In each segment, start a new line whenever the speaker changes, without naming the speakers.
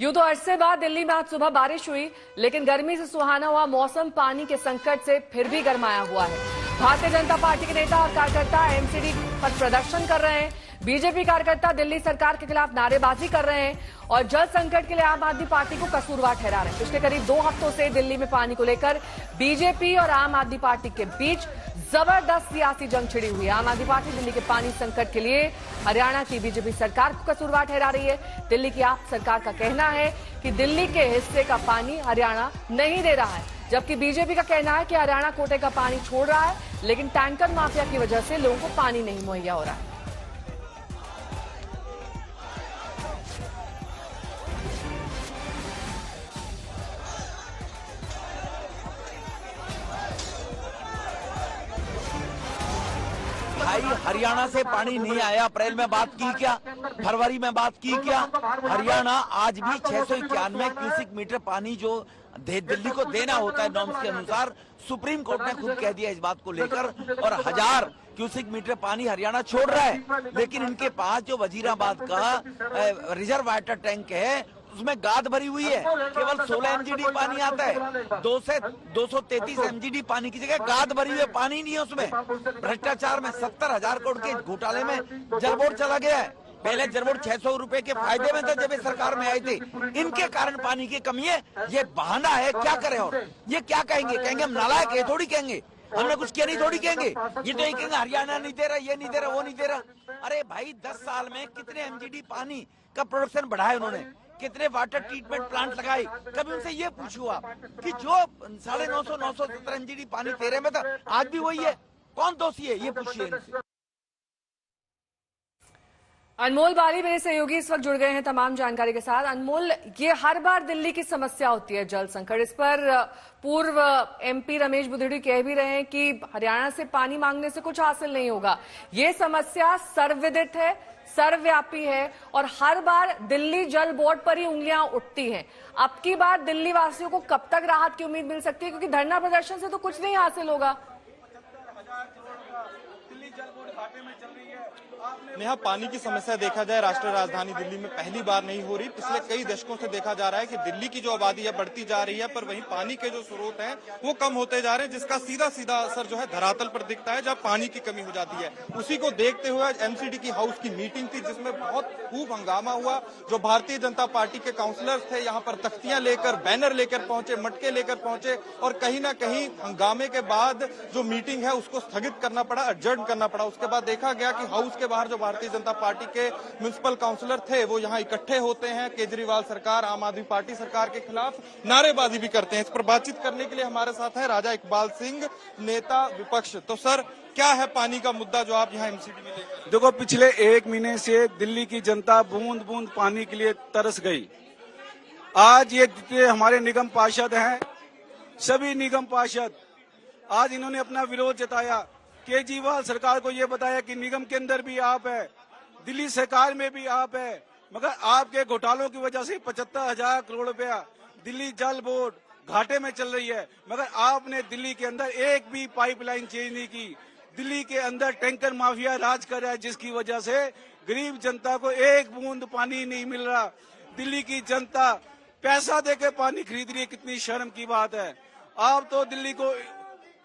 यूं तो अरसे बाद दिल्ली में आज सुबह बारिश हुई, लेकिन गर्मी से सुहाना हुआ मौसम पानी के संकट से फिर भी गरमाया हुआ है। भारतीय जनता पार्टी के नेता और कार्यकर्ता एमसीडी पर प्रदर्शन कर रहे हैं। बीजेपी कार्यकर्ता दिल्ली सरकार के खिलाफ नारेबाजी कर रहे हैं और जल संकट के लिए आम आदमी पार्टी को कसूरवार ठहरा रहे हैं। पिछले करीब 2 हफ्तों से दिल्ली में पानी को लेकर बीजेपी और आम आदमी पार्टी के बीच जबरदस्त सियासी जंग छिड़ी हुई है। आम आदमी पार्टी दिल्ली के पानी संकट के लिए हरियाणा की बीजेपी सरकार को कसूरवार ठहरा रही है। दिल्ली की आप सरकार का कहना है कि दिल्ली के हिस्से का पानी हरियाणा नहीं दे रहा है, जबकि बीजेपी का कहना है कि हरियाणा कोटे का पानी छोड़ रहा है, लेकिन टैंकर माफिया की वजह से लोगों को पानी नहीं मुहैया हो रहा है।
भाई हरियाणा से पानी नहीं आया। अप्रैल में बात की क्या, फरवरी में बात की क्या? हरियाणा आज भी 691 क्यूसिक मीटर पानी जो दिल्ली को देना होता है नॉर्म्स के अनुसार, सुप्रीम कोर्ट ने खुद कह दिया इस बात को लेकर, और 1000 क्यूसिक मीटर पानी हरियाणा छोड़ रहा है। लेकिन इनके पास जो वजीराबाद का रिजर्व वाटर टैंक है उसमें गाद भरी हुई है, केवल 16 एमजीडी पानी आता है। 233 एमजीडी पानी की जगह गाद भरी हुई है, पानी नहीं है उसमें। भ्रष्टाचार में 70,000 करोड़ के घोटाले में जल बोर्ड चला गया है। पहले जल बोर्ड 600 रुपए के फायदे में था जब ये सरकार में आए थे। इनके कारण पानी की कमी है, ये बहाना है। क्या करें? और ये क्या कहेंगे हम नालायक है थोड़ी कहेंगे, हमने कुछ किया नहीं थोड़ी कहेंगे। ये तो कहेंगे हरियाणा नहीं दे रहा, ये नहीं दे रहा, वो नहीं दे रहा। अरे भाई 10 साल में कितने एमजीडी पानी का प्रोडक्शन बढ़ाया उन्होंने, कितने वाटर ट्रीटमेंट प्लांट लगाए? कभी उनसे ये पूछो आप कि जो 950-970 एमजीडी पानी तेरे में था आज भी वही है, कौन दोषी है? ये पूछिए इनसे।
अनमोल बाली मेरे सहयोगी इस वक्त जुड़ गए हैं तमाम जानकारी के साथ। अनमोल, ये हर बार दिल्ली की समस्या होती है जल संकट। इस पर पूर्व एमपी रमेश बुद्धेड़ी कह भी रहे हैं कि हरियाणा से पानी मांगने से कुछ हासिल नहीं होगा। ये समस्या सर्वविदित है, सर्वव्यापी है और हर बार दिल्ली जल बोर्ड पर ही उंगलियां उठती हैं। अब की बार दिल्ली वासियों को कब तक राहत की उम्मीद मिल सकती है, क्योंकि धरना प्रदर्शन से तो कुछ नहीं हासिल होगा।
नेहा, पानी की समस्या देखा जाए राष्ट्रीय राजधानी दिल्ली में पहली बार नहीं हो रही। पिछले कई दशकों से देखा जा रहा है कि दिल्ली की जो आबादी है बढ़ती जा रही है, पर वहीं पानी के जो स्रोत हैं वो कम होते जा रहे हैं, जिसका सीधा सीधा असर जो है धरातल पर दिखता है जब पानी की कमी हो जाती है। उसी को देखते हुए आज एमसीडी की हाउस की मीटिंग थी, जिसमें बहुत खूब हंगामा हुआ। जो भारतीय जनता पार्टी के काउंसलर्स थे यहाँ पर तख्तियां लेकर, बैनर लेकर पहुंचे, मटके लेकर पहुंचे, और कहीं ना कहीं हंगामे के बाद जो मीटिंग है उसको स्थगित करना पड़ा, एडजर्न करना पड़ा। उसके बाद देखा गया कि हाउस के बाहर जो भारतीय जनता पार्टी के म्युनिसिपल काउंसलर थे वो यहाँ इकट्ठे होते हैं, केजरीवाल सरकार, आम आदमी पार्टी सरकार के खिलाफ नारेबाजी भी करते हैं। इस पर बातचीत करने के लिए हमारे साथ है राजा इकबाल सिंह, नेता विपक्ष। तो सर, क्या है पानी का मुद्दा जो आप यहाँ एमसीडी में लेकर?
देखो, पिछले 1 महीने से दिल्ली की जनता बूंद बूंद पानी के लिए तरस गई। आज ये जितने हमारे निगम पार्षद हैं, सभी निगम पार्षद आज इन्होंने अपना विरोध जताया। केजरीवाल सरकार को ये बताया कि निगम के अंदर भी आप है, दिल्ली सरकार में भी आप है, मगर आपके घोटालों की वजह से 75,000 करोड़ रुपया दिल्ली जल बोर्ड घाटे में चल रही है। मगर आपने दिल्ली के अंदर एक भी पाइपलाइन चेंज नहीं की। दिल्ली के अंदर टैंकर माफिया राज कर रहा है, जिसकी वजह से गरीब जनता को एक बूंद पानी नहीं मिल रहा। दिल्ली की जनता पैसा देकर पानी खरीद रही है, कितनी शर्म की बात है। आप तो दिल्ली को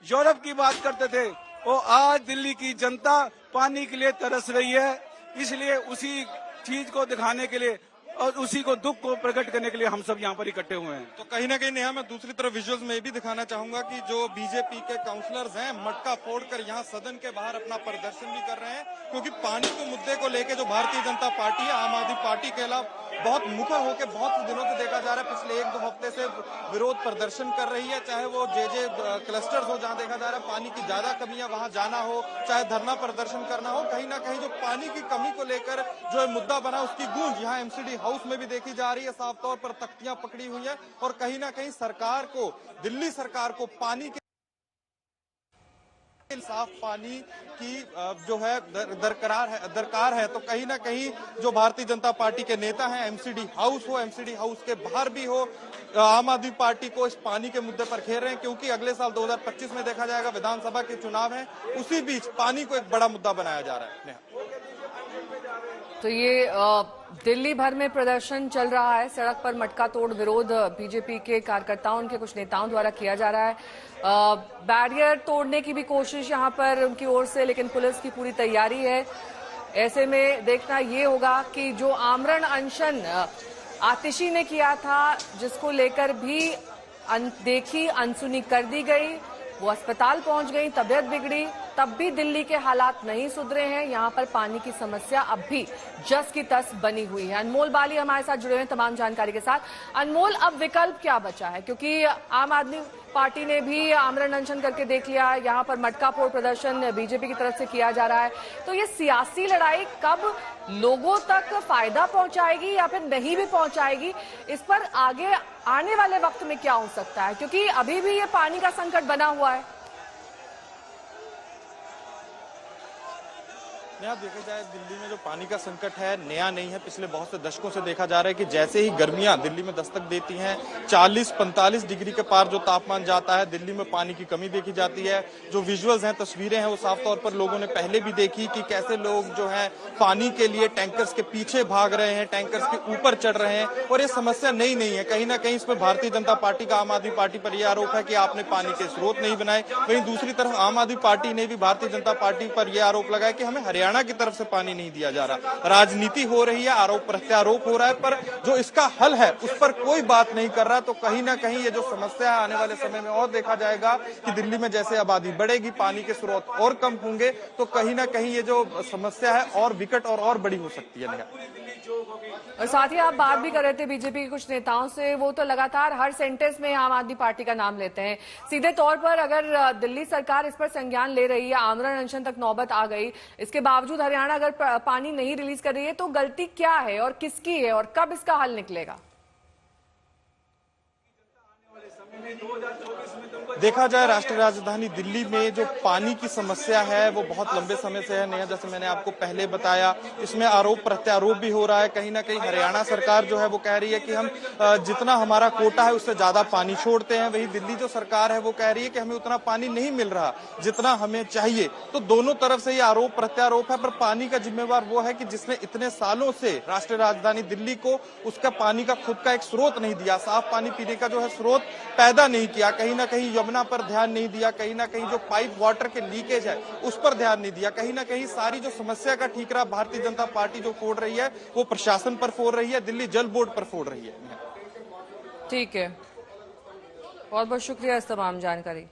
यूरोप की बात करते थे, और आज दिल्ली की जनता पानी के लिए तरस रही है। इसलिए उसी चीज को दिखाने के लिए और उसी को दुख को प्रकट करने के लिए हम सब यहाँ पर इकट्ठे हुए हैं।
तो कहीं ना कहीं नेहा, मैं दूसरी तरफ विजुअल्स में भी दिखाना चाहूंगा कि जो बीजेपी के काउंसलर्स हैं मटका फोड़कर यहाँ सदन के बाहर अपना प्रदर्शन भी कर रहे हैं, क्योंकि पानी के मुद्दे को लेकर जो भारतीय जनता पार्टी है आम आदमी पार्टी के खिलाफ बहुत मुखर होकर बहुत दिनों से देखा जा रहा है, पिछले 1-2 हफ्ते से विरोध प्रदर्शन कर रही है। चाहे वो जे क्लस्टर्स हो जहाँ देखा जा रहा है पानी की ज्यादा कमियां, वहां जाना हो, चाहे धरना प्रदर्शन करना हो, कहीं ना कहीं जो पानी की कमी को लेकर जो मुद्दा बना उसकी गूंज यहाँ एमसीडी हाउस में भी देखी जा रही है। साफ तौर पर तख्तियां पकड़ी हुई है और कहीं ना कहीं सरकार को, दिल्ली सरकार को पानी के साफ पानी की जो है दरकार है। तो कहीं ना कहीं जो भारतीय जनता पार्टी के नेता हैं, एमसीडी हाउस हो, एमसीडी हाउस के बाहर भी हो, आम आदमी पार्टी को इस पानी के मुद्दे पर घेर रहे हैं, क्योंकि अगले साल 2025 में देखा जाएगा विधानसभा के चुनाव है। उसी बीच पानी को एक बड़ा मुद्दा बनाया जा रहा है।
तो ये दिल्ली भर में प्रदर्शन चल रहा है। सड़क पर मटका तोड़ विरोध बीजेपी के कार्यकर्ताओं, उनके कुछ नेताओं द्वारा किया जा रहा है। बैरियर तोड़ने की भी कोशिश यहां पर उनकी ओर से, लेकिन पुलिस की पूरी तैयारी है। ऐसे में देखना ये होगा कि जो आमरण अनशन आतिशी ने किया था, जिसको लेकर भी अनदेखी अनसुनी कर दी गई, वो अस्पताल पहुंच गई, तबियत बिगड़ी, तब भी दिल्ली के हालात नहीं सुधरे हैं। यहां पर पानी की समस्या अब भी जस की तस बनी हुई है। अनमोल बाली हमारे साथ जुड़े हैं तमाम जानकारी के साथ। अनमोल, अब विकल्प क्या बचा है? क्योंकि आम आदमी पार्टी ने भी आमरण अनशन करके देख लिया, यहाँ पर मटका फोड़ प्रदर्शन बीजेपी की तरफ से किया जा रहा है। तो ये सियासी लड़ाई कब लोगों तक फायदा पहुंचाएगी या फिर नहीं भी पहुंचाएगी, इस पर आगे आने वाले वक्त में क्या हो सकता है? क्योंकि अभी भी ये पानी का संकट बना हुआ है।
आप देखा जाए, दिल्ली में जो पानी का संकट है नया नहीं है। पिछले बहुत से दशकों से देखा जा रहा है कि जैसे ही गर्मियां दिल्ली में दस्तक देती हैं, 40-45 डिग्री के पार जो तापमान जाता है, दिल्ली में पानी की कमी देखी जाती है। जो विजुअल्स हैं, तस्वीरें हैं, वो साफ तौर पर लोगों ने पहले भी देखी कि कैसे लोग जो है पानी के लिए टैंकर्स के पीछे भाग रहे हैं, टैंकर्स के ऊपर चढ़ रहे हैं। और ये समस्या नई नहीं है। कहीं ना कहीं इसमें भारतीय जनता पार्टी का आम आदमी पार्टी पर यह आरोप है कि आपने पानी के स्रोत नहीं बनाए। वहीं दूसरी तरफ आम आदमी पार्टी ने भी भारतीय जनता पार्टी पर यह आरोप लगाया कि हमें हरियाणा की तरफ से पानी नहीं दिया जा रहा। राजनीति हो रही है, आरोप प्रत्यारोप हो रहा है, पर जो इसका हल है उस पर कोई बात नहीं कर रहा। तो कहीं ना कहीं ये जो समस्या है आने वाले समय में और देखा जाएगा कि दिल्ली में जैसे आबादी बढ़ेगी, पानी के स्रोत और कम होंगे, तो कहीं ना कहीं ये जो समस्या है और विकट और बड़ी हो सकती है।
और साथ ही आप बात भी कर रहे थे बीजेपी के कुछ नेताओं से, वो तो लगातार हर सेंटेंस में आम आदमी पार्टी का नाम लेते हैं। सीधे तौर पर अगर दिल्ली सरकार इस पर संज्ञान ले रही है, आमरण अनशन तक नौबत आ गई, इसके बावजूद हरियाणा अगर पानी नहीं रिलीज कर रही है, तो गलती क्या है और किसकी है और कब इसका हल निकलेगा?
देखा जाए, राष्ट्रीय राजधानी दिल्ली में जो पानी की समस्या है वो बहुत लंबे समय से है। नया, जैसे मैंने आपको पहले बताया, इसमें आरोप प्रत्यारोप भी हो रहा है। कहीं ना कहीं हरियाणा सरकार जो है वो कह रही है कि हम जितना हमारा कोटा है उससे ज्यादा पानी छोड़ते हैं। वहीं दिल्ली जो सरकार है वो कह रही है कि हमें उतना पानी नहीं मिल रहा जितना हमें चाहिए। तो दोनों तरफ से ये आरोप प्रत्यारोप है, पर पानी का जिम्मेवार वो है कि जिसने इतने सालों से राष्ट्रीय राजधानी दिल्ली को उसका पानी का खुद का एक स्रोत नहीं दिया, साफ पानी पीने का जो है स्रोत पैदा नहीं किया। कहीं ना कहीं यमुना पर ध्यान नहीं दिया, कहीं ना कहीं जो पाइप वाटर के लीकेज है उस पर ध्यान नहीं दिया। कहीं ना कहीं सारी जो समस्या का ठीकरा भारतीय जनता पार्टी जो फोड़ रही है वो प्रशासन पर फोड़ रही है, दिल्ली जल बोर्ड पर फोड़ रही है।
ठीक है, बहुत बहुत शुक्रिया इस तमाम जानकारी।